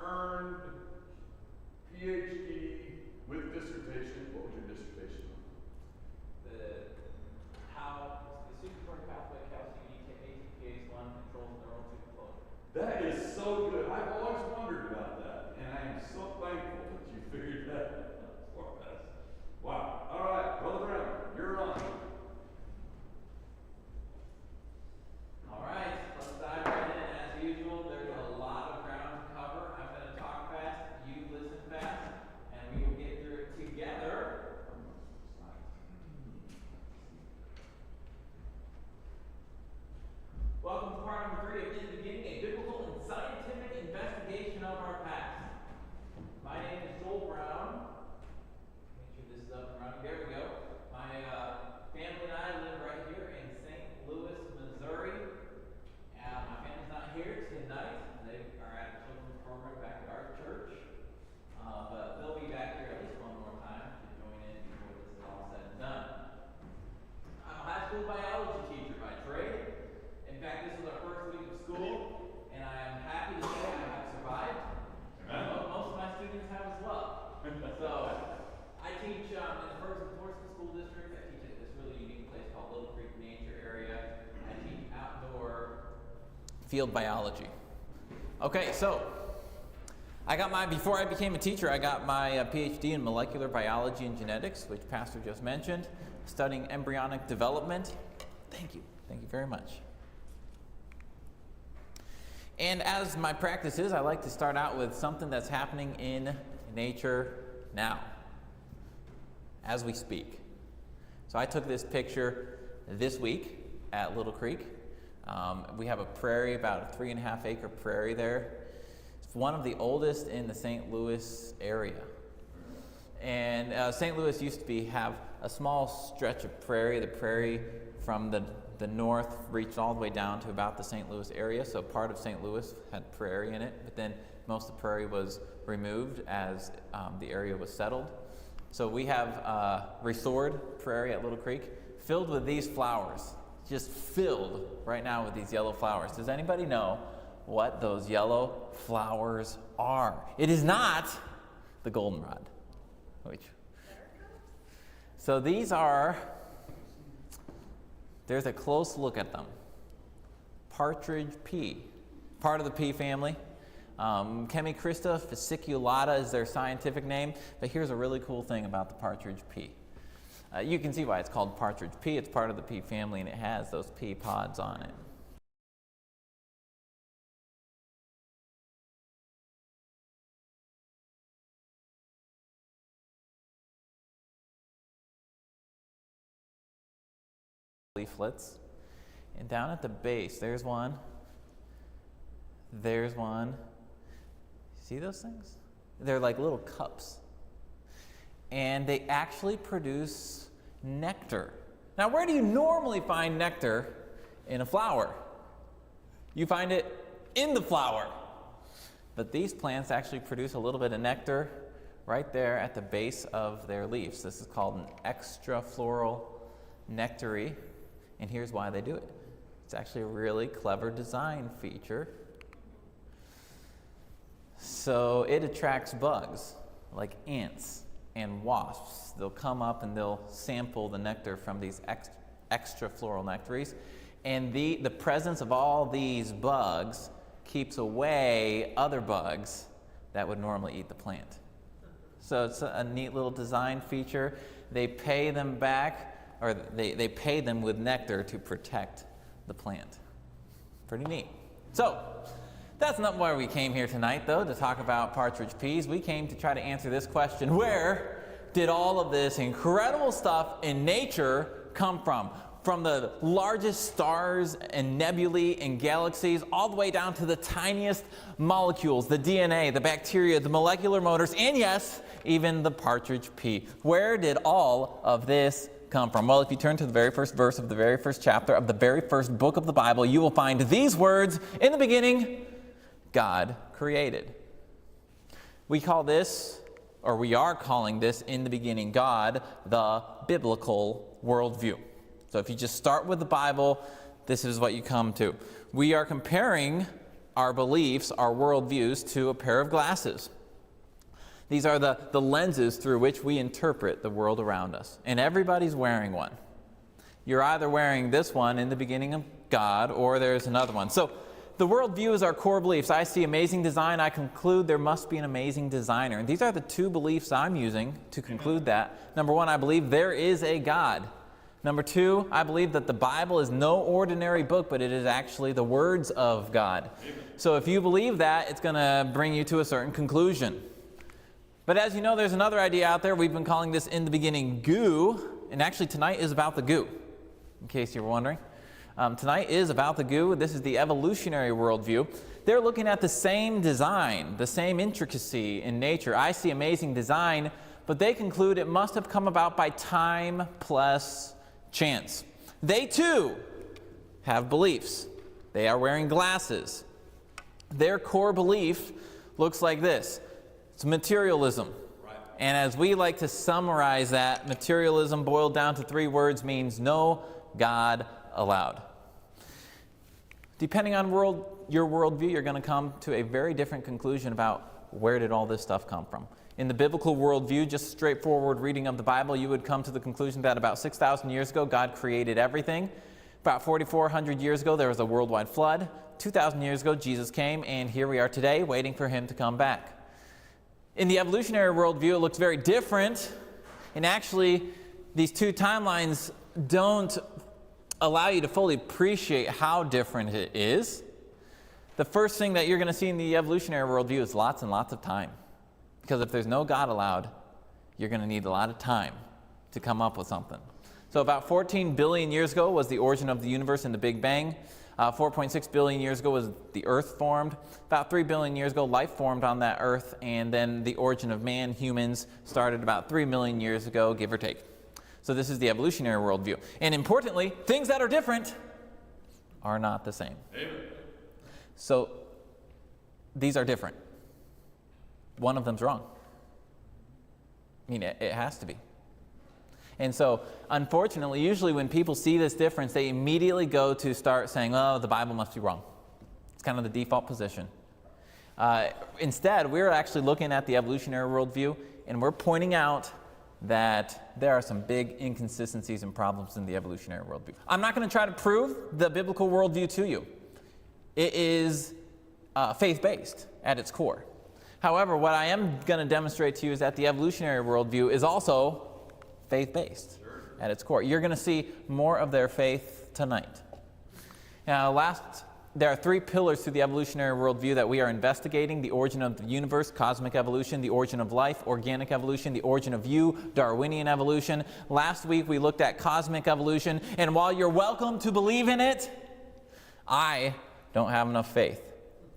earned PhD with dissertation. What was your dissertation on? The secretory pathway ATPase1 controls neural tube closure. That is so good. I've always wondered about that, and I am so thankful that you figured that out for us. Wow. All right, Brother Brown, you're on. All right, let's dive right in. As usual, there's a lot of ground to cover. I'm going to talk fast, you listen fast, and we will get through it together. Welcome to part number 3 of In the Beginning, a biblical and scientific investigation of our past. My name is Joel Brown. Make sure this is up and running. There we go. My family and I live right here in St. Louis, Missouri. My family's not here tonight. They are at a children's program back at our church. But they'll be back here at least one more time to join in before this is all said and done. I'm a high school biology teacher by trade. In fact, this is our first week of school, and I am happy to say I have survived. Most of my students have as well. So, I teach in the First Enforcement School District. I teach at this really unique place called Little Creek Nature Area. I teach outdoor field biology. Okay, so before I became a teacher, I got my PhD in molecular biology and genetics, which Pastor just mentioned, studying embryonic development. Thank you very much. And as my practice is, I like to start out with something that's happening in nature now, as we speak. So I took this picture this week at Little Creek. We have a prairie, about a 3.5 acre prairie there. It's one of the oldest in the St. Louis area. And St. Louis used to have a small stretch of prairie. The prairie from the north reached all the way down to about the St. Louis area, so part of St. Louis had prairie in it, but then most of the prairie was removed as the area was settled. So we have restored prairie at Little Creek, filled with these flowers, just filled right now with these yellow flowers. Does anybody know what those yellow flowers are? It is not the goldenrod. So these are, there's a close look at them. Partridge pea, part of the pea family. Chemicrista fasciculata is their scientific name, but here's a really cool thing about the partridge pea. You can see why it's called partridge pea. It's part of the pea family, and it has those pea pods on it. Leaflets. And down at the base, there's one. There's one. See those things? They're like little cups. And they actually produce nectar. Now, where do you normally find nectar in a flower? You find it in the flower. But these plants actually produce a little bit of nectar right there at the base of their leaves. This is called an extrafloral nectary. And here's why they do it. It's actually a really clever design feature. So it attracts bugs like ants and wasps. They'll come up and they'll sample the nectar from these extrafloral nectaries. And the presence of all these bugs keeps away other bugs that would normally eat the plant. So it's a neat little design feature. They pay them back, or they pay them with nectar to protect the plant. Pretty neat. So that's not why we came here tonight, though, to talk about partridge peas. We came to try to answer this question: where did all of this incredible stuff in nature come from? From the largest stars and nebulae and galaxies, all the way down to the tiniest molecules, the DNA, the bacteria, the molecular motors, and yes, even the partridge pea. Where did all of this come from? Well, if you turn to the very first verse of the very first chapter of the very first book of the Bible, you will find these words: in the beginning, God created. We call this, or we are calling this, in the beginning God, the biblical worldview. So if you just start with the Bible, this is what you come to. We are comparing our beliefs, our worldviews, to a pair of glasses. These are the lenses through which we interpret the world around us. And everybody's wearing one. You're either wearing this one, in the beginning of God, or there's another one. So the worldview is our core beliefs. I see amazing design, I conclude there must be an amazing designer. And these are the two beliefs I'm using to conclude that. Number one, I believe there is a God. Number two, I believe that the Bible is no ordinary book, but it is actually the words of God. So if you believe that, it's going to bring you to a certain conclusion. But as you know, there's another idea out there. We've been calling this in the beginning goo. And actually tonight is about the goo, in case you were wondering. Tonight is about the goo. This is the evolutionary worldview. They're looking at the same design, the same intricacy in nature. I see amazing design, but they conclude it must have come about by time plus chance. They too have beliefs. They are wearing glasses. Their core belief looks like this. It's materialism. Right. And as we like to summarize that, materialism boiled down to 3 words means no God allowed. Depending on your worldview, you're going to come to a very different conclusion about where did all this stuff come from. In the biblical worldview, just straightforward reading of the Bible, you would come to the conclusion that about 6,000 years ago, God created everything. About 4,400 years ago, there was a worldwide flood. 2,000 years ago, Jesus came, and here we are today, waiting for him to come back. In the evolutionary worldview, it looks very different. And actually, these two timelines don't allow you to fully appreciate how different it is. The first thing that you're going to see in the evolutionary worldview is lots and lots of time. Because if there's no God allowed, you're going to need a lot of time to come up with something. So about 14 billion years ago was the origin of the universe in the Big Bang. 4.6 billion years ago was the Earth formed. About 3 billion years ago, life formed on that Earth, and then the origin of man, humans, started about 3 million years ago, give or take. So this is the evolutionary worldview. And importantly, things that are different are not the same. Amen. So these are different. One of them's wrong. I mean, it has to be. And so, unfortunately, usually when people see this difference, they immediately go to start saying, oh, the Bible must be wrong. It's kind of the default position. Instead, we're actually looking at the evolutionary worldview, and we're pointing out that there are some big inconsistencies and problems in the evolutionary worldview. I'm not going to try to prove the biblical worldview to you. It is faith-based at its core. However, what I am going to demonstrate to you is that the evolutionary worldview is also faith-based at its core. You're going to see more of their faith tonight. Now, there are 3 pillars to the evolutionary worldview that we are investigating: the origin of the universe, cosmic evolution; the origin of life, organic evolution; the origin of you, Darwinian evolution. Last week we looked at cosmic evolution, and while you're welcome to believe in it, I don't have enough faith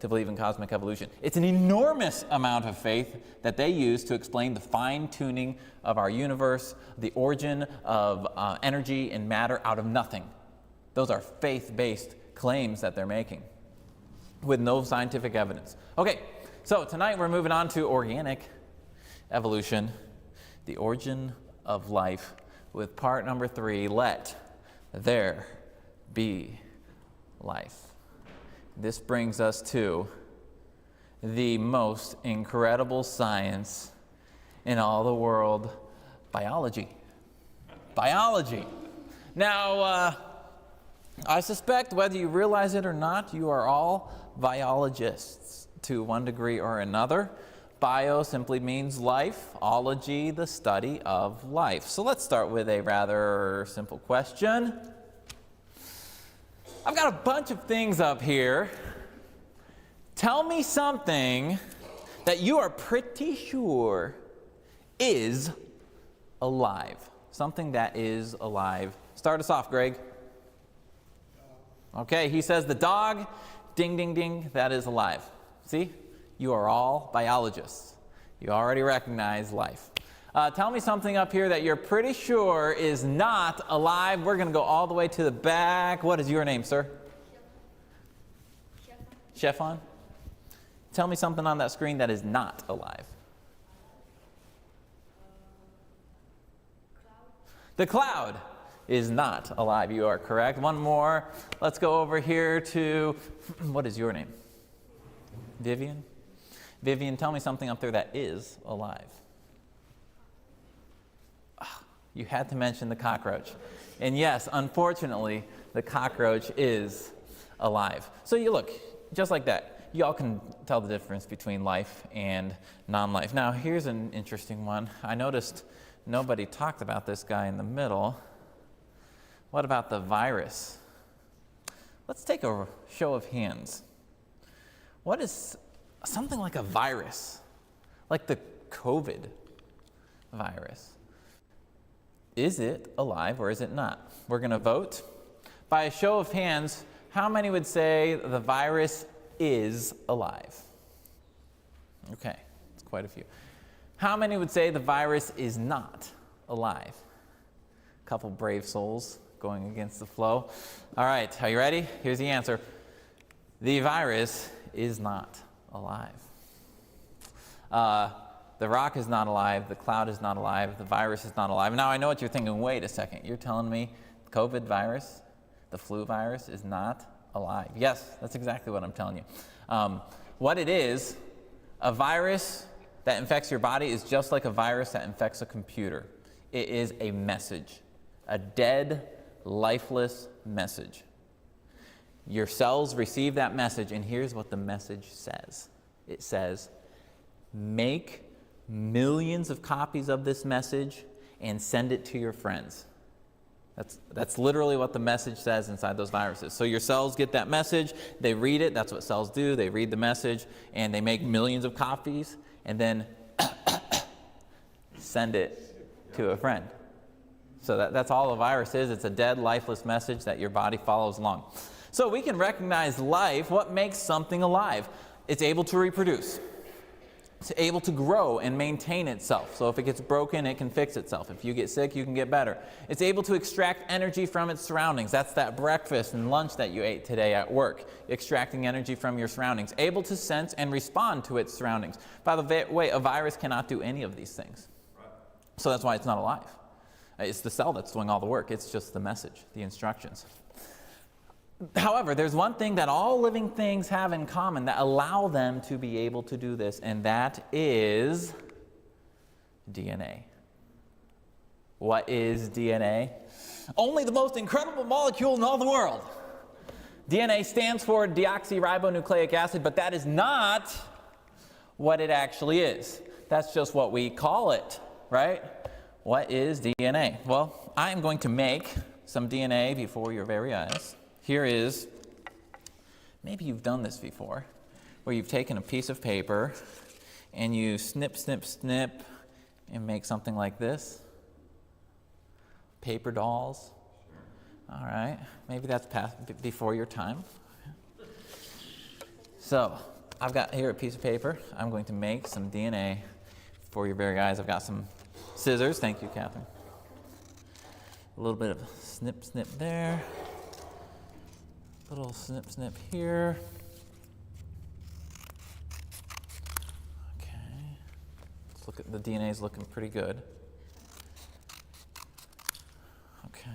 to believe in cosmic evolution. It's an enormous amount of faith that they use to explain the fine-tuning of our universe, the origin of energy and matter out of nothing. Those are faith-based claims that they're making with no scientific evidence. Okay, so tonight we're moving on to organic evolution, the origin of life, with part number 3, let there be life. This brings us to the most incredible science in all the world, biology. Biology. Now, I suspect whether you realize it or not, you are all biologists to one degree or another. Bio simply means life, ology, the study of life. So let's start with a rather simple question. I've got a bunch of things up here. Tell me something that you are pretty sure is alive. Something that is alive. Start us off, Greg. Okay, he says the dog, ding, ding, ding, that is alive. See? You are all biologists. You already recognize life. Tell me something up here that you're pretty sure is not alive. We're going to go all the way to the back. What is your name, sir? Shefan. Tell me something on that screen that is not alive. The cloud is not alive. You are correct. One more. Let's go over here to, what is your name? Vivian? Vivian, tell me something up there that is alive. You had to mention the cockroach. And yes, unfortunately, the cockroach is alive. So you look, just like that, you all can tell the difference between life and non-life. Now, here's an interesting one. I noticed nobody talked about this guy in the middle. What about the virus? Let's take a show of hands. What is something like a virus? Like the COVID virus. Is it alive or is it not? We're going to vote. By a show of hands, how many would say the virus is alive? Okay, it's quite a few. How many would say the virus is not alive? A couple brave souls going against the flow. All right, are you ready? Here's the answer. The virus is not alive. The rock is not alive, the cloud is not alive, the virus is not alive. Now I know what you're thinking, wait a second, you're telling me the COVID virus, the flu virus is not alive. Yes, that's exactly what I'm telling you. What it is, a virus that infects your body is just like a virus that infects a computer. It is a message, a dead, lifeless message. Your cells receive that message, and here's what the message says. It says, make millions of copies of this message and send it to your friends. That's literally what the message says inside those viruses. So your cells get that message, they read it, that's what cells do, they read the message, and they make millions of copies, and then send it to a friend. So that's all a virus is. It's a dead, lifeless message that your body follows along. So we can recognize life. What makes something alive? It's able to reproduce. It's able to grow and maintain itself. So if it gets broken, it can fix itself. If you get sick, you can get better. It's able to extract energy from its surroundings. That's that breakfast and lunch that you ate today at work, extracting energy from your surroundings. Able to sense and respond to its surroundings. By the way, a virus cannot do any of these things. So that's why it's not alive. It's the cell that's doing all the work. It's just the message, the instructions. However, there's one thing that all living things have in common that allow them to be able to do this, and that is DNA. What is DNA? Only the most incredible molecule in all the world. DNA stands for deoxyribonucleic acid, but that is not what it actually is. That's just what we call it, right? What is DNA? Well, I am going to make some DNA before your very eyes. Here is, maybe you've done this before, where you've taken a piece of paper and you snip, snip, snip, and make something like this. Paper dolls. All right, maybe that's before your time. So, I've got here a piece of paper. I'm going to make some DNA before your very eyes. I've got some scissors. Thank you, Catherine. A little bit of snip, snip there. Little snip, snip here. Okay. Let's look at the DNA is looking pretty good. Okay.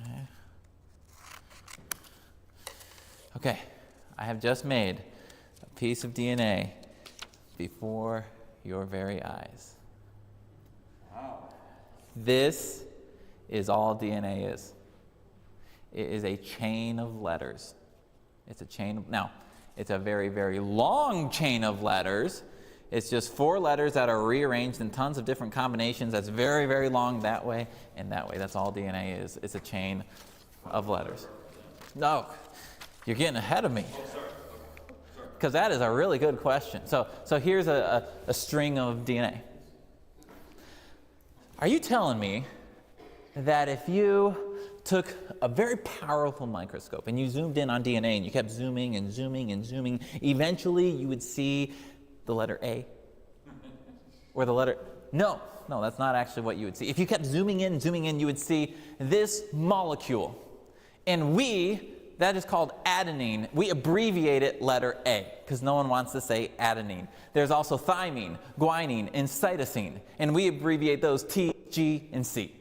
Okay. I have just made a piece of DNA before your very eyes. Wow. This is all DNA is. It is a chain of letters. It's a chain of, now, it's a very, very long chain of letters. It's just 4 letters that are rearranged in tons of different combinations. That's very, very long that way and that way. That's all DNA is. It's a chain of letters. No, you're getting ahead of me. Because that is a really good question. So here's a string of DNA. Are you telling me that if you took a very powerful microscope and you zoomed in on DNA and you kept zooming and zooming and zooming, eventually you would see the letter A? Or the letter... No, that's not actually what you would see. If you kept zooming in, you would see this molecule. And that is called adenine. We abbreviate it letter A, because no one wants to say adenine. There's also thymine, guanine, and cytosine. And we abbreviate those T, G, and C.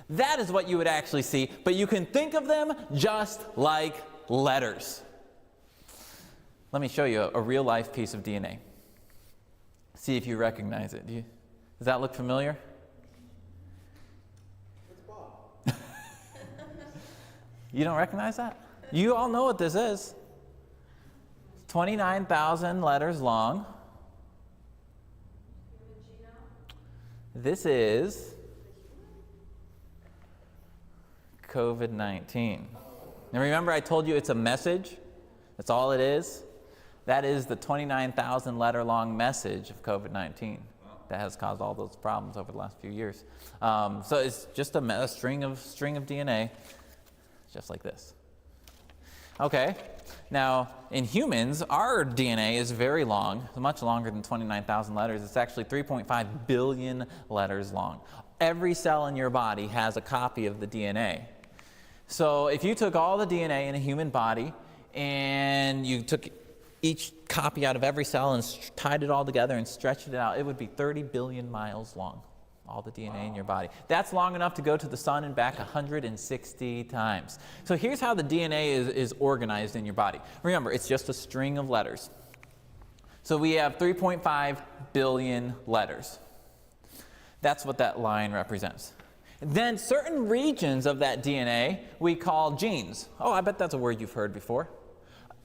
That is what you would actually see, but you can think of them just like letters. Let me show you a real-life piece of DNA. See if you recognize it. Does that look familiar? It's Bob. You don't recognize that? You all know what this is. 29,000 letters long. This is COVID-19. Now remember I told you it's a message? That's all it is? That is the 29,000 letter long message of COVID-19 that has caused all those problems over the last few years. So it's just a string of DNA, just like this. Okay, now in humans, our DNA is very long, much longer than 29,000 letters. It's actually 3.5 billion letters long. Every cell in your body has a copy of the DNA. So if you took all the DNA in a human body and you took each copy out of every cell and tied it all together and stretched it out, it would be 30 billion miles long, all the DNA in your body. That's long enough to go to the sun and back 160 times. So here's how the DNA is organized in your body. Remember, it's just a string of letters. So we have 3.5 billion letters. That's what that line represents. Then certain regions of that DNA we call genes. Oh, I bet that's a word you've heard before.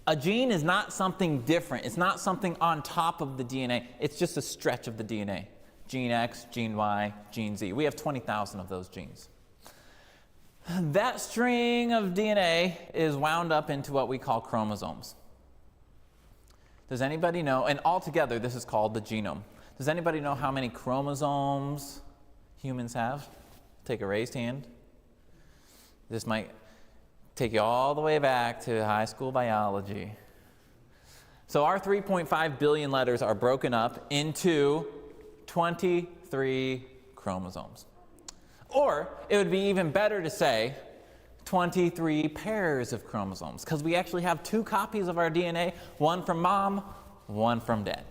A gene is not something different. It's not something on top of the DNA. It's just a stretch of the DNA. Gene X, gene Y, gene Z. We have 20,000 of those genes. That string of DNA is wound up into what we call chromosomes. Does anybody know, and altogether this is called the genome. Does anybody know how many chromosomes humans have? Take a raised hand. This might take you all the way back to high school biology. So our 3.5 billion letters are broken up into 23 chromosomes. Or it would be even better to say 23 pairs of chromosomes, because we actually have two copies of our DNA, one from mom, one from dad.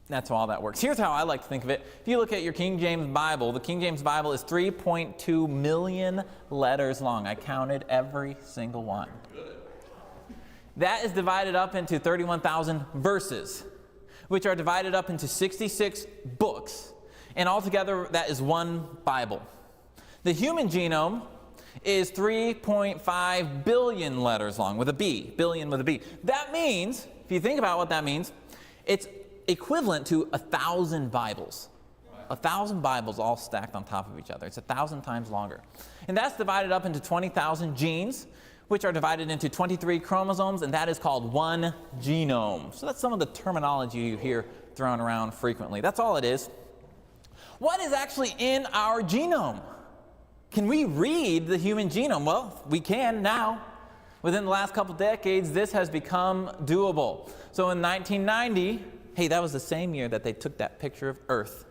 That's how all that works. Here's how I like to think of it. If you look at your King James Bible, the King James Bible is 3.2 million letters long. I counted every single one. That is divided up into 31,000 verses, which are divided up into 66 books. And altogether, that is one Bible. The human genome is 3.5 billion letters long, with a B, billion with a B. That means, if you think about what that means, it's equivalent to 1,000 Bibles. 1,000 Bibles all stacked on top of each other. It's 1,000 times longer. And that's divided up into 20,000 genes, which are divided into 23 chromosomes, and that is called one genome. So that's some of the terminology you hear thrown around frequently. That's all it is. What is actually in our genome? Can we read the human genome? Well, we can now. Within the last couple decades, this has become doable. So in 1990, hey, that was the same year that they took that picture of Earth.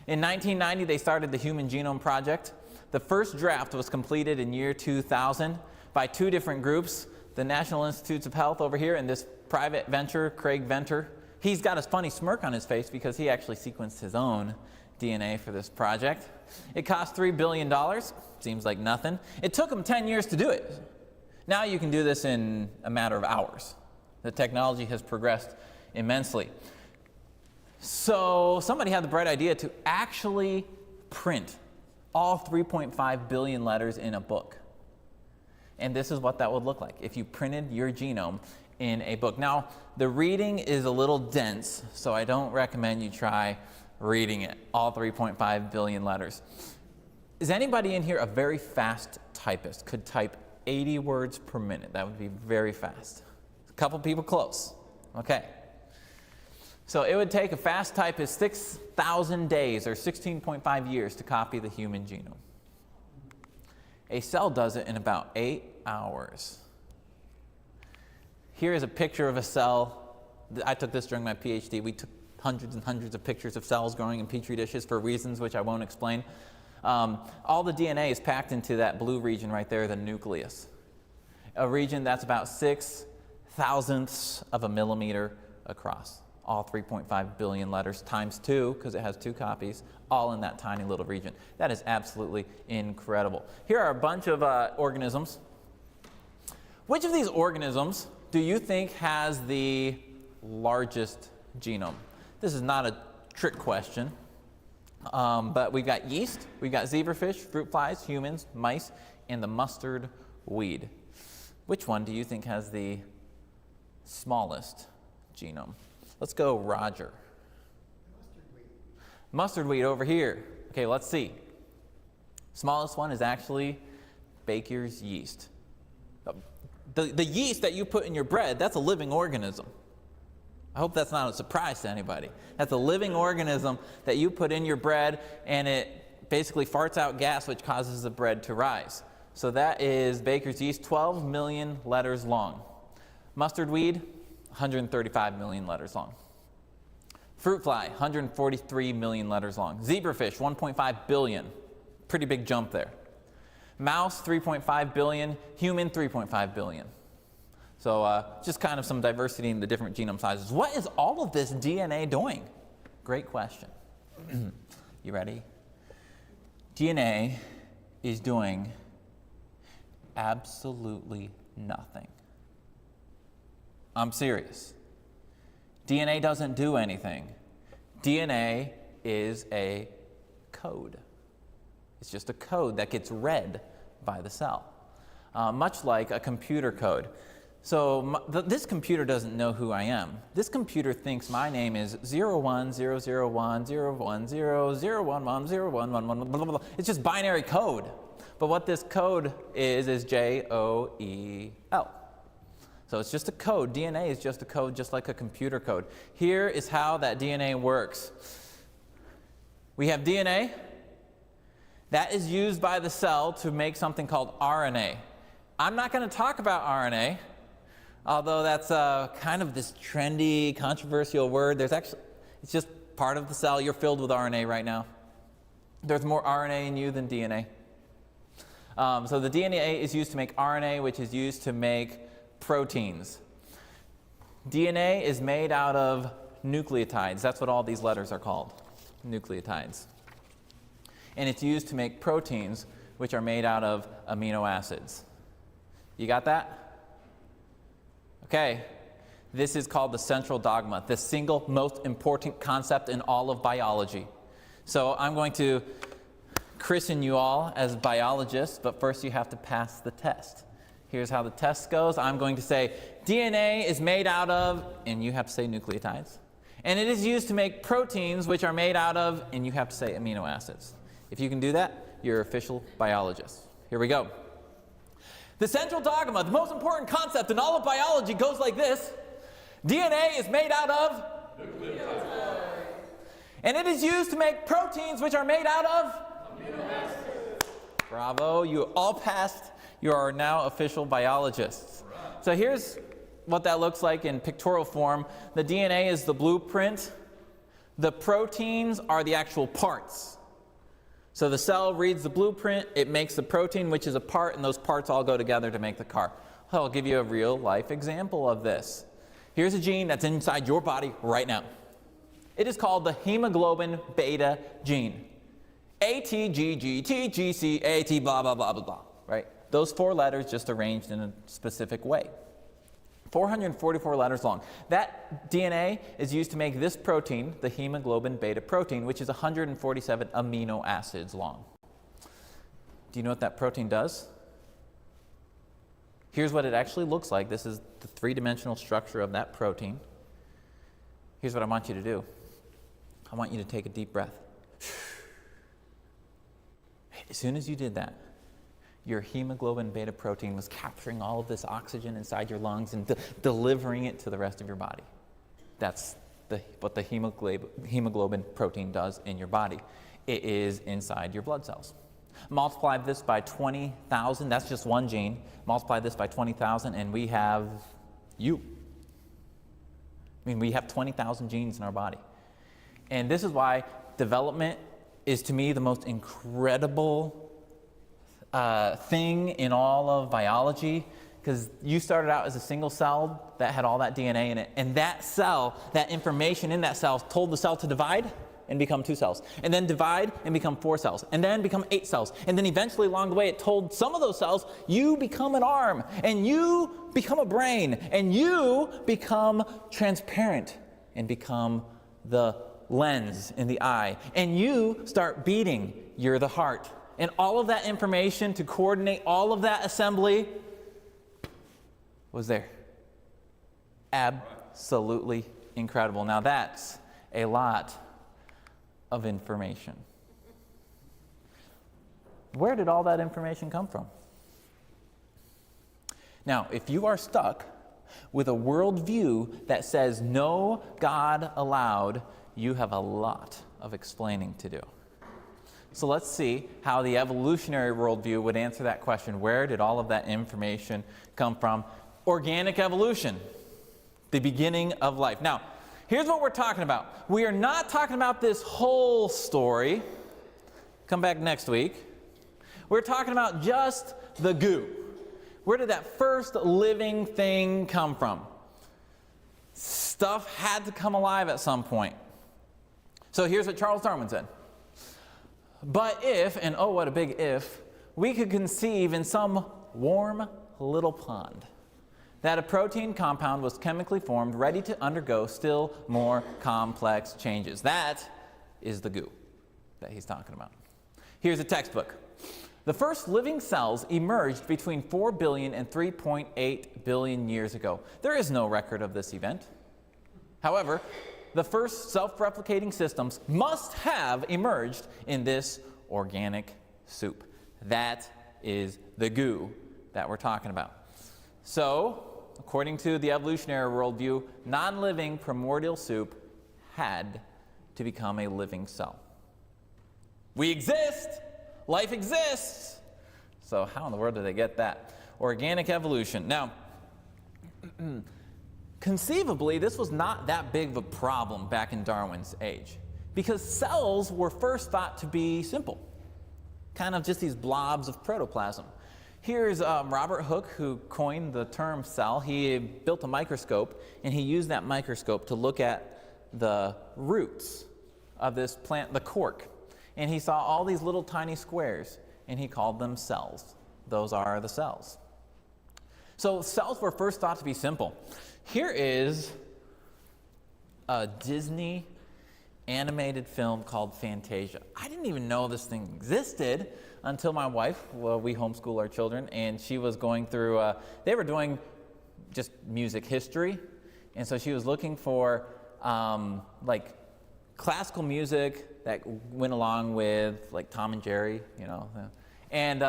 In 1990, they started the Human Genome Project. The first draft was completed in year 2000 by two different groups, the National Institutes of Health over here and this private venture, Craig Venter. He's got a funny smirk on his face because he actually sequenced his own DNA for this project. It cost $3 billion. Seems like nothing. It took them 10 years to do it. Now you can do this in a matter of hours. The technology has progressed immensely. So somebody had the bright idea to actually print all 3.5 billion letters in a book. And this is what that would look like if you printed your genome in a book. Now, the reading is a little dense, so I don't recommend you try reading it, all 3.5 billion letters. Is anybody in here a very fast typist? Could type 80 words per minute? That would be very fast. A couple people close. Okay. So it would take a fast typist 6,000 days or 16.5 years to copy the human genome. A cell does it in about 8 hours. Here is a picture of a cell. I took this during my PhD. We took hundreds and hundreds of pictures of cells growing in petri dishes for reasons which I won't explain. All the DNA is packed into that blue region right there, the nucleus. A region that's about 6,000ths of a millimeter across. All 3.5 billion letters times 2, because it has 2 copies, all in that tiny little region. That is absolutely incredible. Here are a bunch of organisms. Which of these organisms do you think has the largest genome? This is not a trick question. But we've got yeast, we've got zebrafish, fruit flies, humans, mice, and the mustard weed. Which one do you think has the smallest genome? Let's go Roger. Mustard weed over here. Okay, let's see. Smallest one is actually baker's yeast. The yeast that you put in your bread, that's a living organism. I hope that's not a surprise to anybody. That's a living organism that you put in your bread, and it basically farts out gas, which causes the bread to rise. So that is baker's yeast, 12 million letters long. Mustard weed, 135 million letters long. Fruit fly, 143 million letters long. Zebrafish, 1.5 billion. Pretty big jump there. Mouse, 3.5 billion. Human, 3.5 billion. So just kind of some diversity in the different genome sizes. What is all of this DNA doing? Great question. You ready? DNA is doing absolutely nothing. I'm serious. DNA doesn't do anything. DNA is a code. It's just a code that gets read by the cell, much like a computer code. So this computer doesn't know who I am. This computer thinks my name is 01001010011011111. Blah, blah, blah. It's just binary code. But what this code is J-O-E-L. So it's just a code. DNA is just a code, just like a computer code. Here is how that DNA works. We have DNA. That is used by the cell to make something called RNA. I'm not going to talk about RNA, although that's kind of this trendy, controversial word. It's just part of the cell. You're filled with RNA right now. There's more RNA in you than DNA. So the DNA is used to make RNA, which is used to make proteins. DNA is made out of nucleotides. That's what all these letters are called, nucleotides. And it's used to make proteins, which are made out of amino acids. You got that? Okay. This is called the central dogma, the single most important concept in all of biology. So I'm going to christen you all as biologists, but first you have to pass the test. Here's how the test goes. I'm going to say DNA is made out of, and you have to say nucleotides. And it is used to make proteins, which are made out of, and you have to say amino acids. If you can do that, you're an official biologist. Here we go. The central dogma, the most important concept in all of biology, goes like this. DNA is made out of nucleotides. And it is used to make proteins, which are made out of amino acids. Bravo, you all passed. You are now official biologists. So here's what that looks like in pictorial form. The DNA is the blueprint. The proteins are the actual parts. So the cell reads the blueprint, it makes the protein, which is a part, and those parts all go together to make the car. I'll give you a real life example of this. Here's a gene that's inside your body right now. It is called the hemoglobin beta gene. A-T-G-G-T-G-C-A-T, blah, blah, blah, blah, blah, right? Those 4 letters just arranged in a specific way. 444 letters long. That DNA is used to make this protein, the hemoglobin beta protein, which is 147 amino acids long. Do you know what that protein does? Here's what it actually looks like. This is the 3-dimensional structure of that protein. Here's what I want you to do. I want you to take a deep breath. As soon as you did that, your hemoglobin beta protein was capturing all of this oxygen inside your lungs and delivering it to the rest of your body. That's what the hemoglobin protein does in your body. It is inside your blood cells. Multiply this by 20,000. That's just one gene. Multiply this by 20,000 and we have you. I mean, we have 20,000 genes in our body. And this is why development is, to me, the most incredible thing in all of biology, because you started out as a single cell that had all that DNA in it, and that cell, that information in that cell told the cell to divide and become 2 cells, and then divide and become 4 cells, and then become 8 cells, and then eventually along the way it told some of those cells, you become an arm, and you become a brain, and you become transparent and become the lens in the eye, and you start beating, you're the heart. And all of that information to coordinate all of that assembly was there. Absolutely incredible. Now that's a lot of information. Where did all that information come from? Now, if you are stuck with a worldview that says no God allowed, you have a lot of explaining to do. So let's see how the evolutionary worldview would answer that question. Where did all of that information come from? Organic evolution, the beginning of life. Now, here's what we're talking about. We are not talking about this whole story. Come back next week. We're talking about just the goo. Where did that first living thing come from? Stuff had to come alive at some point. So here's what Charles Darwin said. But if, and oh what a big if, we could conceive in some warm little pond that a protein compound was chemically formed, ready to undergo still more complex changes. That is the goo that he's talking about. Here's a textbook. The first living cells emerged between 4 billion and 3.8 billion years ago. There is no record of this event. However, the first self-replicating systems must have emerged in this organic soup. That is the goo that we're talking about. So, according to the evolutionary worldview, non-living primordial soup had to become a living cell. We exist! Life exists! So how in the world did they get that? Organic evolution. Now, conceivably, this was not that big of a problem back in Darwin's age, because cells were first thought to be simple, kind of just these blobs of protoplasm. Here's Robert Hooke, who coined the term cell. He built a microscope, and he used that microscope to look at the roots of this plant, the cork. And he saw all these little tiny squares, and he called them cells. Those are the cells. So cells were first thought to be simple. Here is a Disney animated film called Fantasia. I didn't even know this thing existed until my wife, well, we homeschool our children, and she was going through, they were doing just music history, and so she was looking for like classical music that went along with like Tom and Jerry, you know, and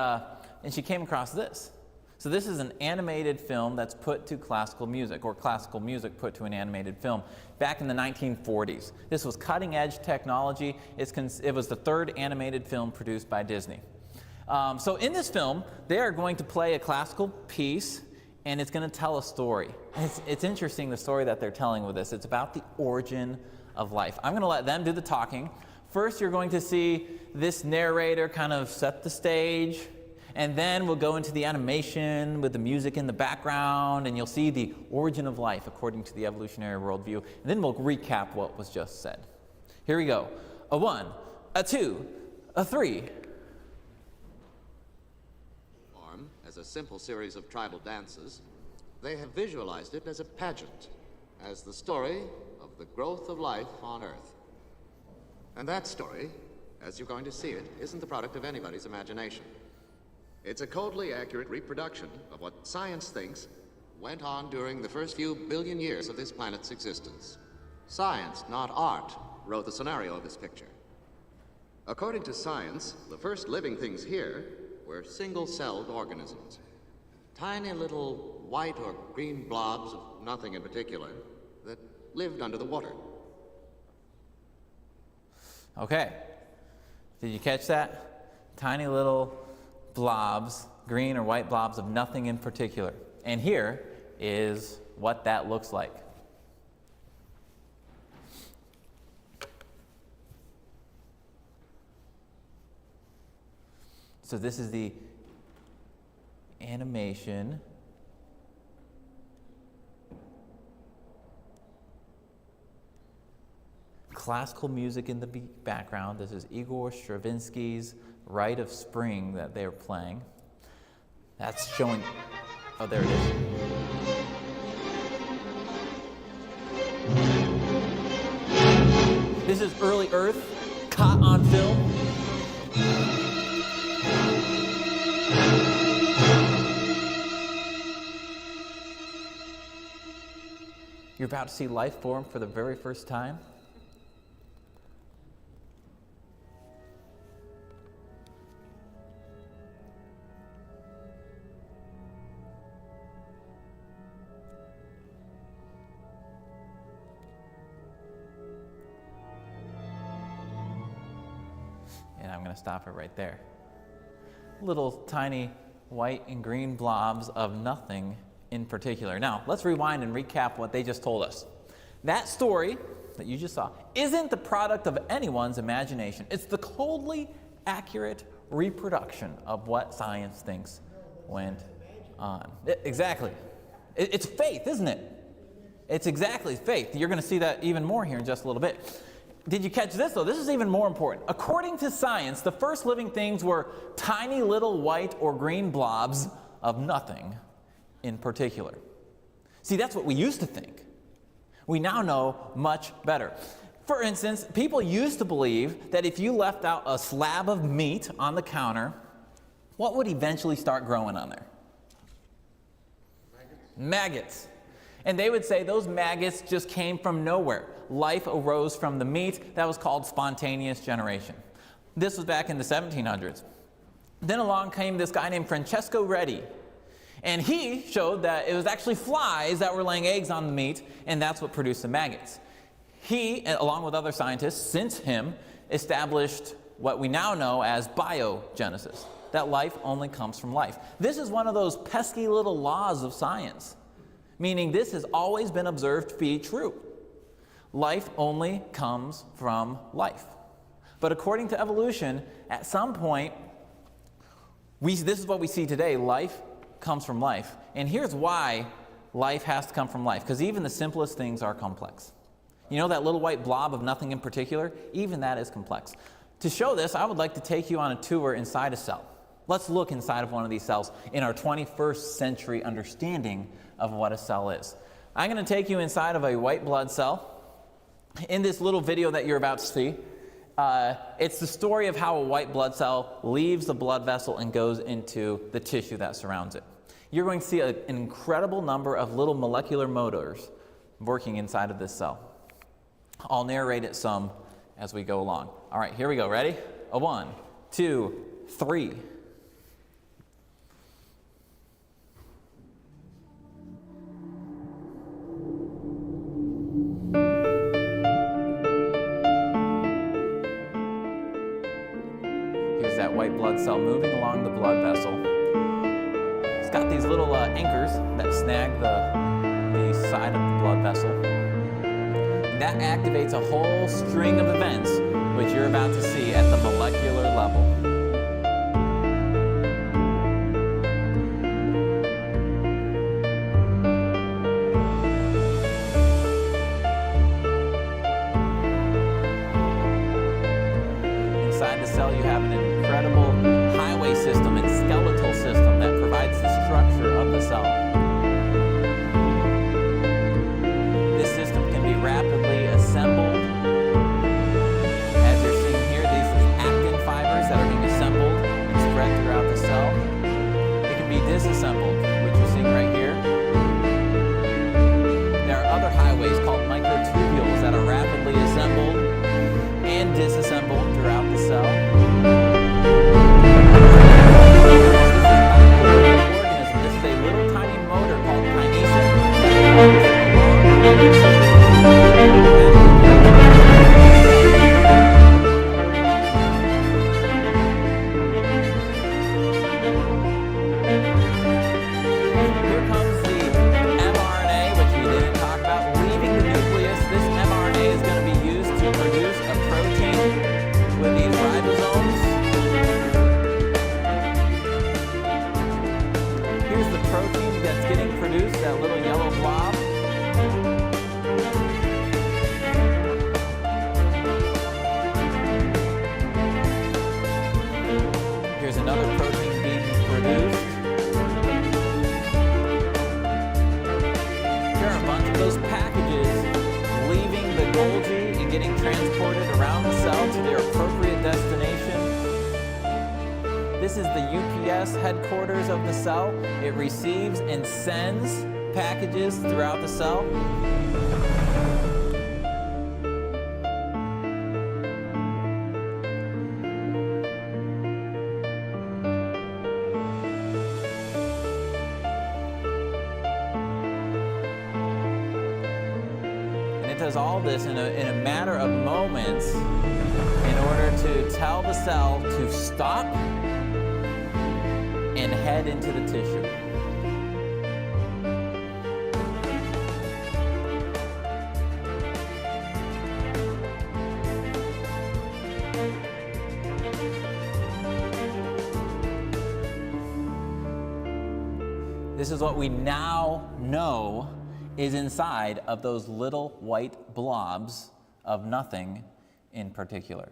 she came across this. So this is an animated film that's put to classical music, or classical music put to an animated film, back in the 1940s. This was cutting-edge technology. It was the third animated film produced by Disney. So in this film, they are going to play a classical piece, and it's going to tell a story. It's interesting, the story that they're telling with this. It's about the origin of life. I'm going to let them do the talking. First, you're going to see this narrator kind of set the stage, and then we'll go into the animation with the music in the background, and you'll see the origin of life according to the evolutionary worldview, and then we'll recap what was just said. Here we go. A 1, a 2, a 3. As a simple series of tribal dances, they have visualized it as a pageant, as the story of the growth of life on Earth. And that story, as you're going to see it, isn't the product of anybody's imagination. It's a coldly accurate reproduction of what science thinks went on during the first few billion years of this planet's existence. Science, not art, wrote the scenario of this picture. According to science, the first living things here were single-celled organisms. Tiny little white or green blobs of nothing in particular that lived under the water. Okay, did you catch that? Tiny little blobs, green or white blobs of nothing in particular. And here is what that looks like. So this is the animation. Classical music in the background. This is Igor Stravinsky's Rite of Spring that they are playing. That's showing, oh, there it is. This is early Earth caught on film. You're about to see life form for the very first time. And I'm going to stop it right there. Little tiny white and green blobs of nothing in particular. Now, let's rewind and recap what they just told us. That story that you just saw isn't the product of anyone's imagination. It's the coldly accurate reproduction of what science thinks went on. Exactly. It's faith, isn't it? It's exactly faith. You're going to see that even more here in just a little bit. Did you catch this, though? This is even more important. According to science, the first living things were tiny little white or green blobs of nothing in particular. See, that's what we used to think. We now know much better. For instance, people used to believe that if you left out a slab of meat on the counter, what would eventually start growing on there? Maggots. And they would say those maggots just came from nowhere. Life arose from the meat. That was called spontaneous generation. This was back in the 1700s. Then along came this guy named Francesco Redi. And he showed that it was actually flies that were laying eggs on the meat, and that's what produced the maggots. He, along with other scientists since him, established what we now know as biogenesis, that life only comes from life. This is one of those pesky little laws of science, meaning this has always been observed to be true. Life only comes from life. But according to evolution, at some point, this is what we see today, life comes from life. And here's why life has to come from life, because even the simplest things are complex. You know that little white blob of nothing in particular? Even that is complex. To show this, I would like to take you on a tour inside a cell. Let's look inside of one of these cells in our 21st century understanding of what a cell is. I'm going to take you inside of a white blood cell. In this little video that you're about to see, it's the story of how a white blood cell leaves the blood vessel and goes into the tissue that surrounds it. You're going to see an incredible number of little molecular motors working inside of this cell. I'll narrate it some as we go along. All right, here we go. Ready? 1, 2, 3. Here's that white blood cell moving along the blood vessel. It's got these little anchors that snag the side of the blood vessel. And that activates a whole string of events, which you're about to see at the molecular level. Inside the cell, you have an incredible highway system and skeletal system that provides the structure of the cell. This system can be rapidly assembled. As you're seeing here, these are actin fibers that are being assembled and spread throughout the cell. It can be disassembled, which you're seeing right here. There are other highways called microtubules that are rapidly assembled and disassembled throughout the cell. This is a little tiny motor called kinesin. Here comes the mRNA, which we didn't talk about, leaving the nucleus. This mRNA is going to be used to produce a protein with these ribosomes. Here's the protein that's getting produced, that little yellow blob. Here's another protein being produced. Here are a bunch of those packages leaving the Golgi and getting transported around the This is the UPS headquarters of the cell. It receives and sends packages throughout the cell. And it does all this in a matter of moments in order to tell the cell to stop and head into the tissue. This is what we now know is inside of those little white blobs of nothing in particular.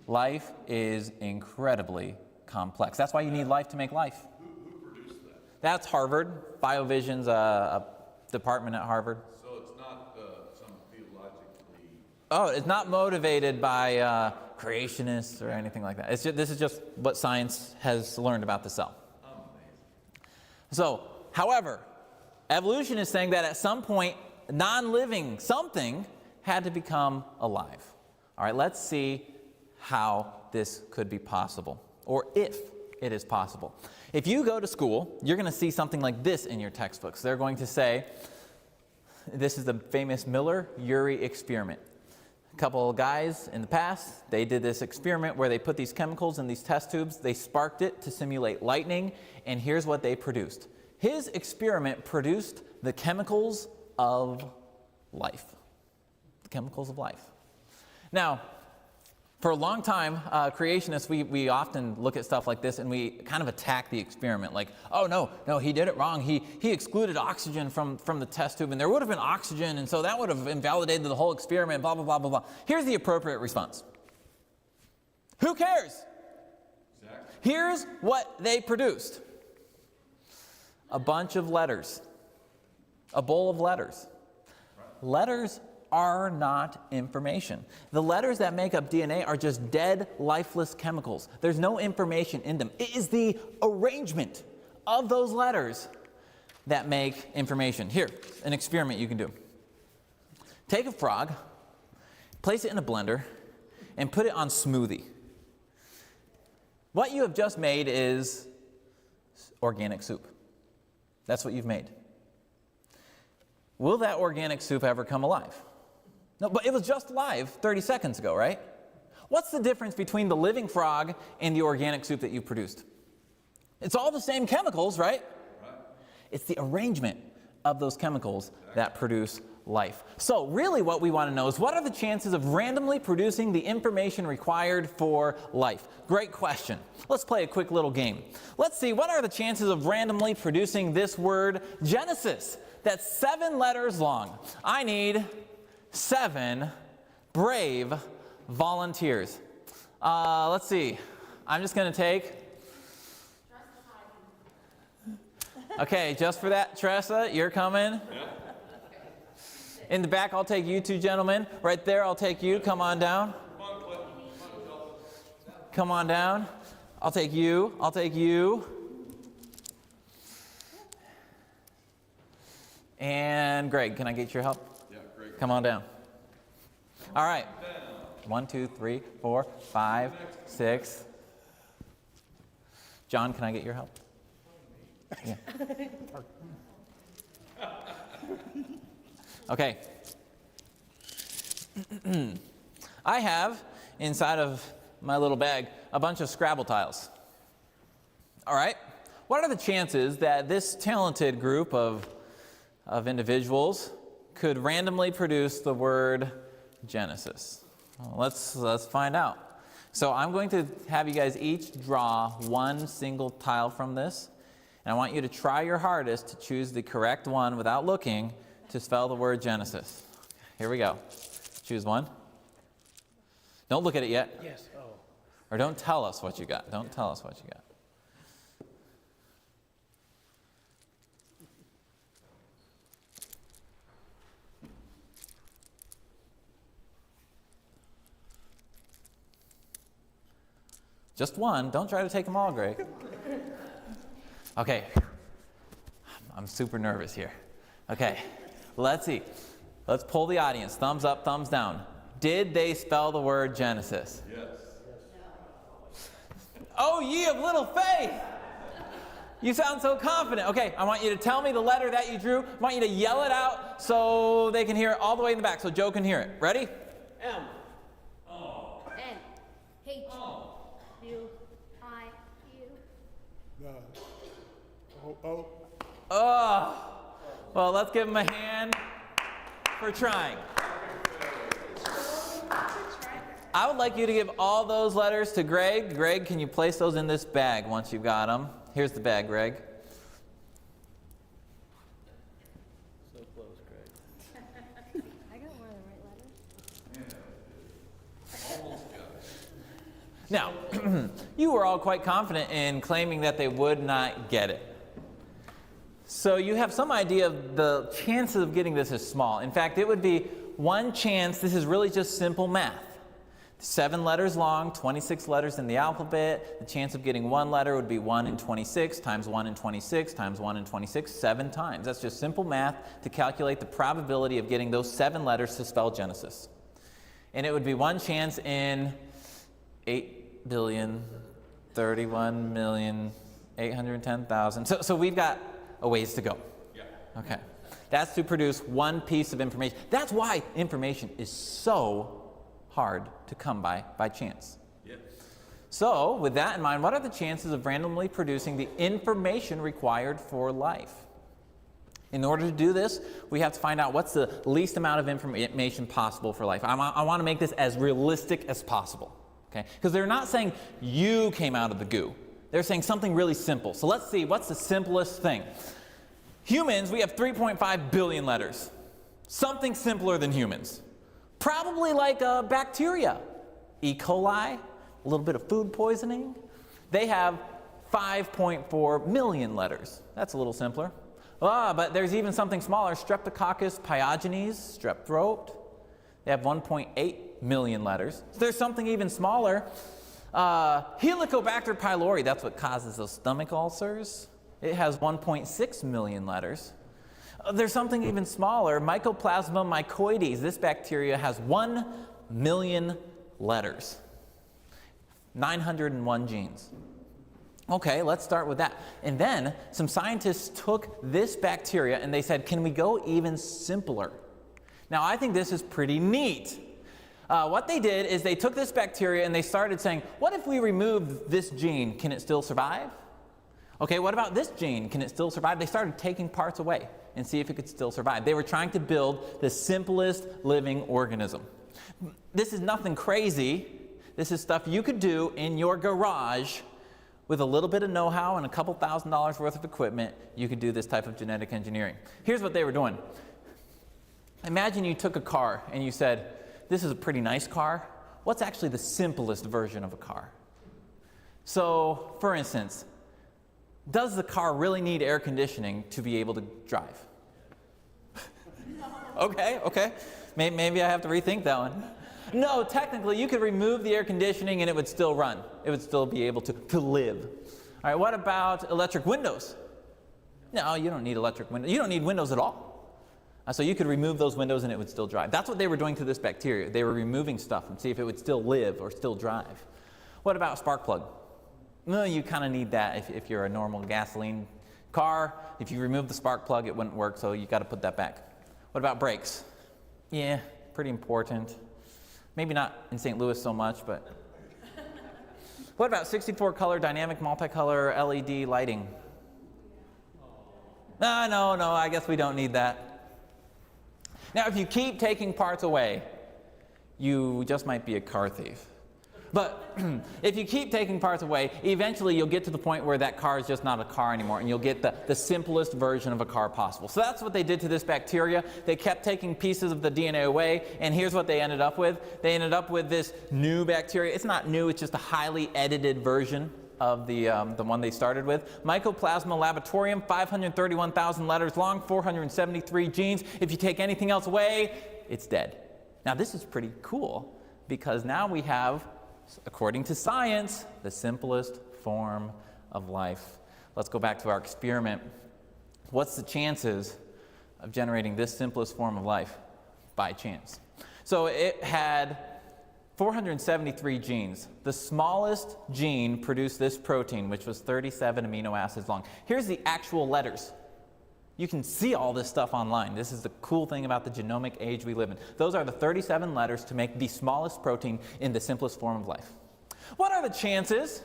Life is incredibly complex. That's why you need life to make life. Who produced that? That's Harvard. Biovision's a department at Harvard. So it's not some theologically... Oh, it's not motivated by creationists or anything like that. This is just what science has learned about the cell. Amazing. So, however, evolution is saying that at some point, non-living something had to become alive. All right, let's see how this could be possible, or if it is possible. If you go to school, you're going to see something like this in your textbooks. They're going to say, this is the famous Miller-Yuri experiment. A couple of guys in the past, they did this experiment where they put these chemicals in these test tubes, they sparked it to simulate lightning, and here's what they produced. His experiment produced the chemicals of life. The chemicals of life. Now, for a long time, creationists, we often look at stuff like this and we kind of attack the experiment. Like, oh, no, he did it wrong. He excluded oxygen from the test tube, and there would have been oxygen, and so that would have invalidated the whole experiment, blah, blah, blah, blah, blah. Here's the appropriate response. Who cares? Exactly. Here's what they produced. A bunch of letters. A bowl of letters. Letters are not information. The letters that make up DNA are just dead, lifeless chemicals. There's no information in them. It is the arrangement of those letters that make information. Here, an experiment you can do. Take a frog, place it in a blender, and put it on smoothie. What you have just made is organic soup. That's what you've made. Will that organic soup ever come alive? No, but it was just alive 30 seconds ago, right? What's the difference between the living frog and the organic soup that you produced? It's all the same chemicals, right? It's the arrangement of those chemicals that produce life. So really what we want to know is, what are the chances of randomly producing the information required for life? Great question. Let's play a quick little game. Let's see, what are the chances of randomly producing this word Genesis? That's 7 letters long. I need 7 brave volunteers. Let's see. I'm just going to take... Okay, just for that, Tressa, you're coming. In the back, I'll take you two gentlemen. Right there, I'll take you. Come on down. Come on down. I'll take you. I'll take you. And Greg, can I get your help? Yeah, Greg. Come on down. All right. 1, 2, 3, 4, 5, 6. John, can I get your help? Yeah. Okay. I have inside of my little bag a bunch of Scrabble tiles. All right. What are the chances that this talented group of individuals could randomly produce the word Genesis? Well, let's find out. So I'm going to have you guys each draw one single tile from this, and I want you to try your hardest to choose the correct one without looking to spell the word Genesis. Here we go. Choose one. Don't look at it yet. Yes. Oh. Or don't tell us what you got. Don't tell us what you got. Just one. Don't try to take them all, Greg. Okay. I'm super nervous here. Okay. Let's see. Let's poll the audience. Thumbs up, thumbs down. Did they spell the word Genesis? Yes. Oh, ye of little faith! You sound so confident. Okay, I want you to tell me the letter that you drew. I want you to yell it out so they can hear it all the way in the back, so Joe can hear it. Ready? M. Oh. N. H. Oh. U. I. U. O. Oh. Well, let's give them a hand for trying. I would like you to give all those letters to Greg. Greg, can you place those in this bag once you've got them? Here's the bag, Greg. So close, Greg. I got one of the right letters. Now, you were all quite confident in claiming that they would not get it. So you have some idea of the chances of getting this is small. In fact, it would be one chance. This is really just simple math. 7 letters long, 26 letters in the alphabet. The chance of getting one letter would be 1 in 26 times 1 in 26 times 1 in 26, 7 times. That's just simple math to calculate the probability of getting those 7 letters to spell Genesis. And it would be one chance in 8,031,810,000. So we've got a ways to go. Yeah. Okay. That's to produce one piece of information. That's why information is so hard to come by chance. Yes. So, with that in mind, what are the chances of randomly producing the information required for life? In order to do this, we have to find out what's the least amount of information possible for life. I want to make this as realistic as possible. Okay? Because they're not saying you came out of the goo. They're saying something really simple. So let's see, what's the simplest thing? Humans, we have 3.5 billion letters. Something simpler than humans. Probably like a bacteria. E. coli, a little bit of food poisoning. They have 5.4 million letters. That's a little simpler. But there's even something smaller, Streptococcus pyogenes, strep throat. They have 1.8 million letters. So there's something even smaller. Helicobacter pylori, that's what causes those stomach ulcers. It has 1.6 million letters. There's something even smaller, Mycoplasma mycoides. This bacteria has 1 million letters, 901 genes. Okay, let's start with that. And then some scientists took this bacteria and they said, can we go even simpler? Now, I think this is pretty neat. What they did is they took this bacteria and they started saying, what if we remove this gene? Can it still survive? Okay, what about this gene? Can it still survive? They started taking parts away and see if it could still survive. They were trying to build the simplest living organism. This is nothing crazy. This is stuff you could do in your garage with a little bit of know-how and a couple $1,000s worth of equipment. You could do this type of genetic engineering. Here's what they were doing. Imagine you took a car and you said, this is a pretty nice car. What's actually the simplest version of a car? So, for instance, does the car really need air conditioning to be able to drive? Okay. Maybe I have to rethink that one. No, technically, you could remove the air conditioning and it would still run. It would still be able to live. All right, what about electric windows? No, you don't need electric windows. You don't need windows at all. So you could remove those windows and it would still drive. That's what they were doing to this bacteria. They were removing stuff and see if it would still live or still drive. What about a spark plug? No, you kind of need that if you're a normal gasoline car. If you remove the spark plug, it wouldn't work, so you got to put that back. What about brakes? Yeah, pretty important. Maybe not in St. Louis so much, but. What about 64-color dynamic multicolor LED lighting? No, I guess we don't need that. Now, if you keep taking parts away, you just might be a car thief. But if you keep taking parts away, eventually you'll get to the point where that car is just not a car anymore, and you'll get the simplest version of a car possible. So that's what they did to this bacteria. They kept taking pieces of the DNA away, and here's what they ended up with. They ended up with this new bacteria. It's not new, it's just a highly edited version of the one they started with. Mycoplasma laboratorium, 531,000 letters long, 473 genes. If you take anything else away, it's dead. Now this is pretty cool, because now we have according to science, the simplest form of life. Let's go back to our experiment. What's the chances of generating this simplest form of life by chance? So it had 473 genes. The smallest gene produced this protein, which was 37 amino acids long. Here's the actual letters. You can see all this stuff online. This is the cool thing about the genomic age we live in. Those are the 37 letters to make the smallest protein in the simplest form of life. What are the chances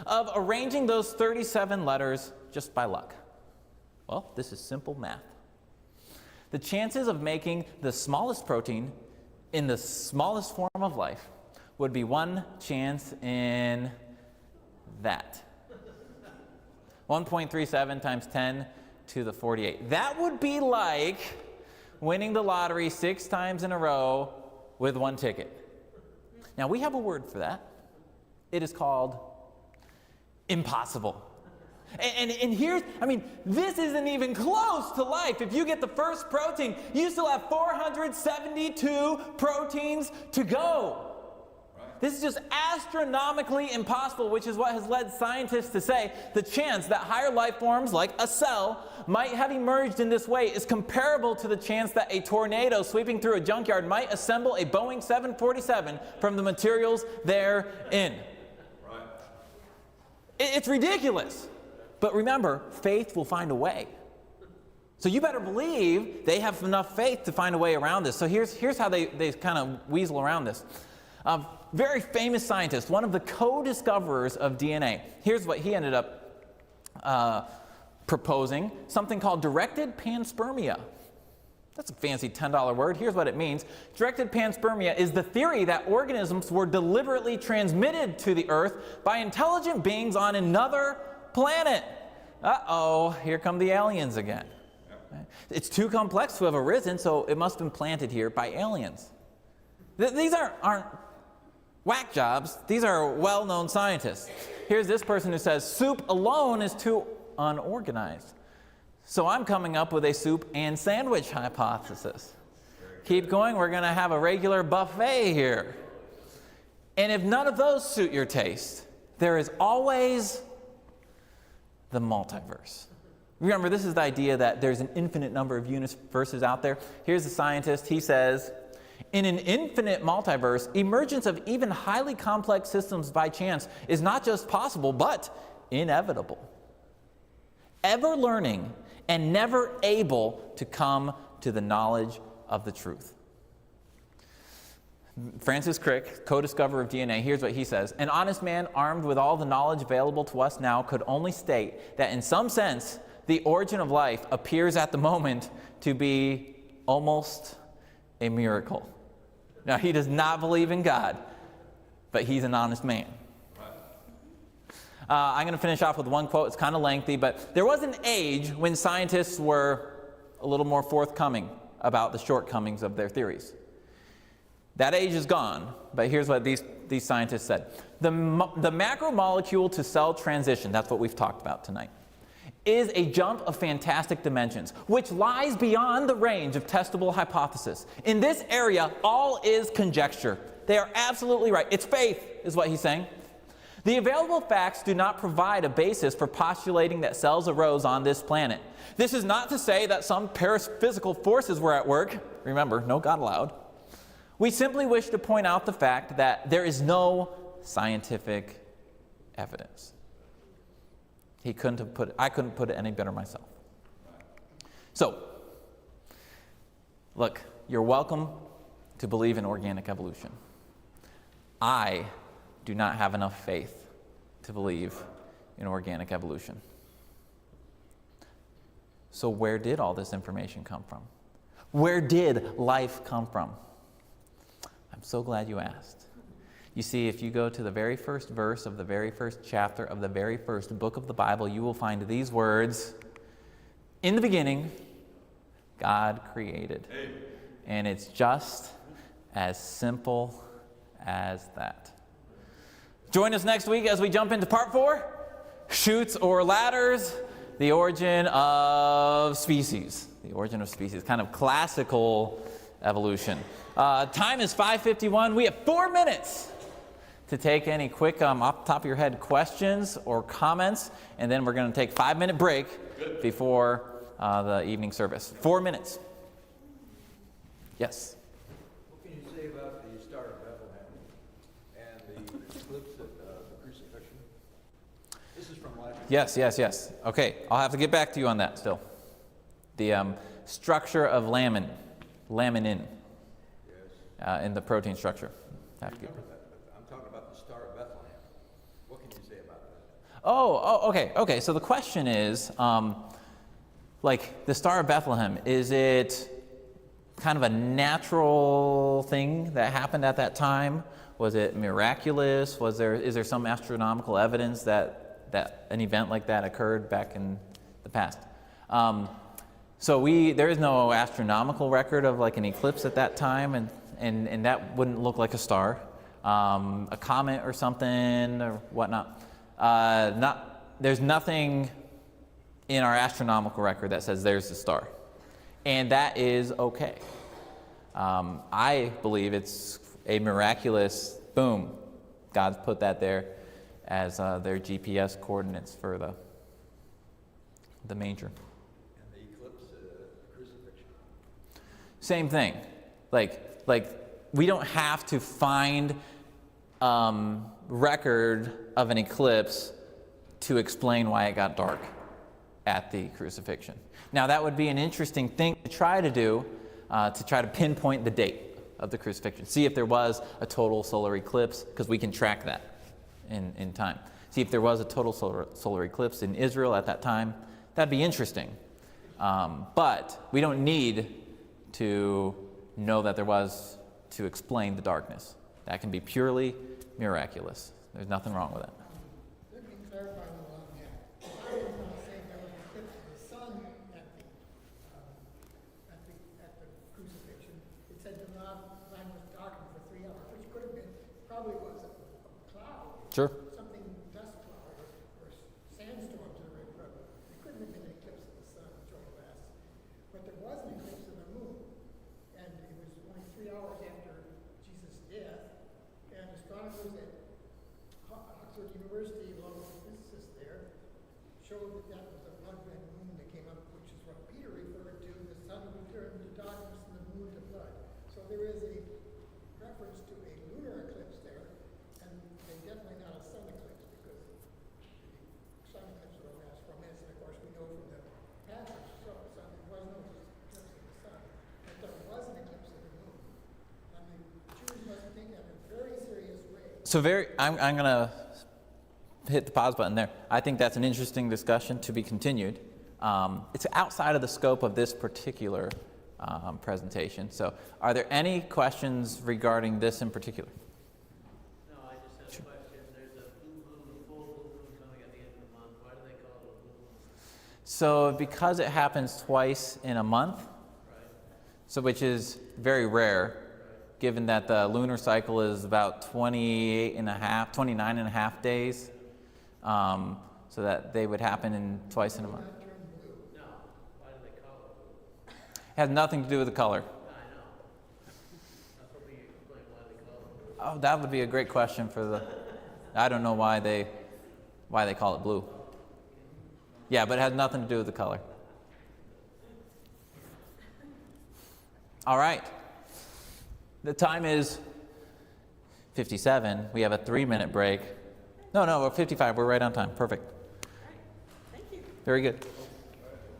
of arranging those 37 letters just by luck? Well, this is simple math. The chances of making the smallest protein in the smallest form of life would be 1 chance in that. 1.37 times 10 to the 48. That would be like winning the lottery 6 times in a row with 1 ticket. Now, we have a word for that. It is called impossible. And here's, this isn't even close to life. If you get the first protein, you still have 472 proteins to go. This is just astronomically impossible, which is what has led scientists to say the chance that higher life forms, like a cell, might have emerged in this way is comparable to the chance that a tornado sweeping through a junkyard might assemble a Boeing 747 from the materials therein. Right. It's ridiculous. But remember, faith will find a way. So you better believe they have enough faith to find a way around this. So here's how they kind of weasel around this. Very famous scientist, one of the co-discoverers of DNA. Here's what he ended up proposing, something called directed panspermia. That's a fancy $10 word. Here's what it means. Directed panspermia is the theory that organisms were deliberately transmitted to the Earth by intelligent beings on another planet. Uh-oh, here come the aliens again. It's too complex to have arisen, so it must have been planted here by aliens. These aren't whack jobs. These are well-known scientists. Here's this person who says soup alone is too unorganized. So I'm coming up with a soup and sandwich hypothesis. Keep going, we're going to have a regular buffet here. And if none of those suit your taste, there is always the multiverse. Remember, this is the idea that there's an infinite number of universes out there. Here's a scientist. He says, in an infinite multiverse, emergence of even highly complex systems by chance is not just possible, but inevitable. Ever learning and never able to come to the knowledge of the truth. Francis Crick, co-discoverer of DNA, here's what he says. An honest man armed with all the knowledge available to us now could only state that in some sense, the origin of life appears at the moment to be almost a miracle. Now, he does not believe in God, but he's an honest man. I'm going to finish off with one quote. It's kind of lengthy, but there was an age when scientists were a little more forthcoming about the shortcomings of their theories. That age is gone, but here's what these scientists said. The macromolecule to cell transition, that's what we've talked about tonight, is a jump of fantastic dimensions, which lies beyond the range of testable hypothesis. In this area, all is conjecture. They are absolutely right. It's faith, is what he's saying. The available facts do not provide a basis for postulating that cells arose on this planet. This is not to say that some paraphysical forces were at work. Remember, no God allowed. We simply wish to point out the fact that there is no scientific evidence. I couldn't put it any better myself. So, look, you're welcome to believe in organic evolution. I do not have enough faith to believe in organic evolution. So where did all this information come from? Where did life come from? I'm so glad you asked. You see, if you go to the very first verse of the very first chapter of the very first book of the Bible, you will find these words, in the beginning, God created. Amen. And it's just as simple as that. Join us next week as we jump into part 4, Chutes or Ladders, the origin of species. The origin of species, kind of classical evolution. Time is 5:51. We have 4 minutes to take any quick, off the top of your head, questions or comments, and then we're going to take a 5-minute break before the evening service. 4 minutes. Yes? What can you say about the Star of Bethlehem and the eclipse at the crucifixion? This is from last year. Yes. Okay, I'll have to get back to you on that still. The structure of laminin in the protein structure. I have to get. I'm talking about the Star of Bethlehem. What can you say about that? Okay. So the question is, like the Star of Bethlehem, is it kind of a natural thing that happened at that time? Was it miraculous? Is there some astronomical evidence that an event like that occurred back in the past? So there is no astronomical record of like an eclipse at that time, and that wouldn't look like a star. A comet or something or whatnot. There's nothing in our astronomical record that says there's a star, and that is okay. I believe it's a miraculous boom. God's put that there as their GPS coordinates for the manger. And the eclipse at the crucifixion. Same thing. Like we don't have to find record of an eclipse to explain why it got dark at the crucifixion. Now that would be an interesting thing to try to do, to try to pinpoint the date of the crucifixion. See if there was a total solar eclipse, because we can track that in time. See if there was a total solar eclipse in Israel at that time. That'd be interesting. But we don't need to know that there was to explain the darkness. That can be purely miraculous. There's nothing wrong with it. Let me clarify a little on that. I was not saying there was an eclipse of the sun at the crucifixion. It said the line was darkened for 3 hours, which could have been, probably was a cloud. Sure. Something, dust cloud or sandstorms that were prevalent. It couldn't have been an eclipse of the sun, which only lasts. But there was an eclipse of the moon. And it was only 3 hours after Jesus' death. And astronomers at Oxford University, along with physicists there, showed that was a blood red moon that came up, which is what Peter referred to. The sun would turn to darkness and the moon to blood. So there is a reference to a lunar eclipse there, and definitely not a sun eclipse, because the sun eclipse will last 4 minutes. And of course, we know from the passage, so there was no eclipse of the sun, but there was an eclipse of the moon. And the Jews must think that in a very serious way. So I'm going to hit the pause button there. I think that's an interesting discussion to be continued. It's outside of the scope of this particular presentation. So are there any questions regarding this in particular? No, I just have a question. There's a blue moon, a full blue moon coming at the end of the month. Why do they call it a blue moon? So because it happens twice in a month, Right. so which is very rare, given that the lunar cycle is about 29 and a half days, so that they would happen in twice in a month. No. Why do they call it blue? It has nothing to do with the color. I know. That's what we explain why they call it blue. Oh, that would be a great question for the. I don't know why they call it blue. Yeah, but it has nothing to do with the color. All right. The time is 57. We have a 3-minute break. No, we're 55. We're right on time. Perfect. Thank you. Very good.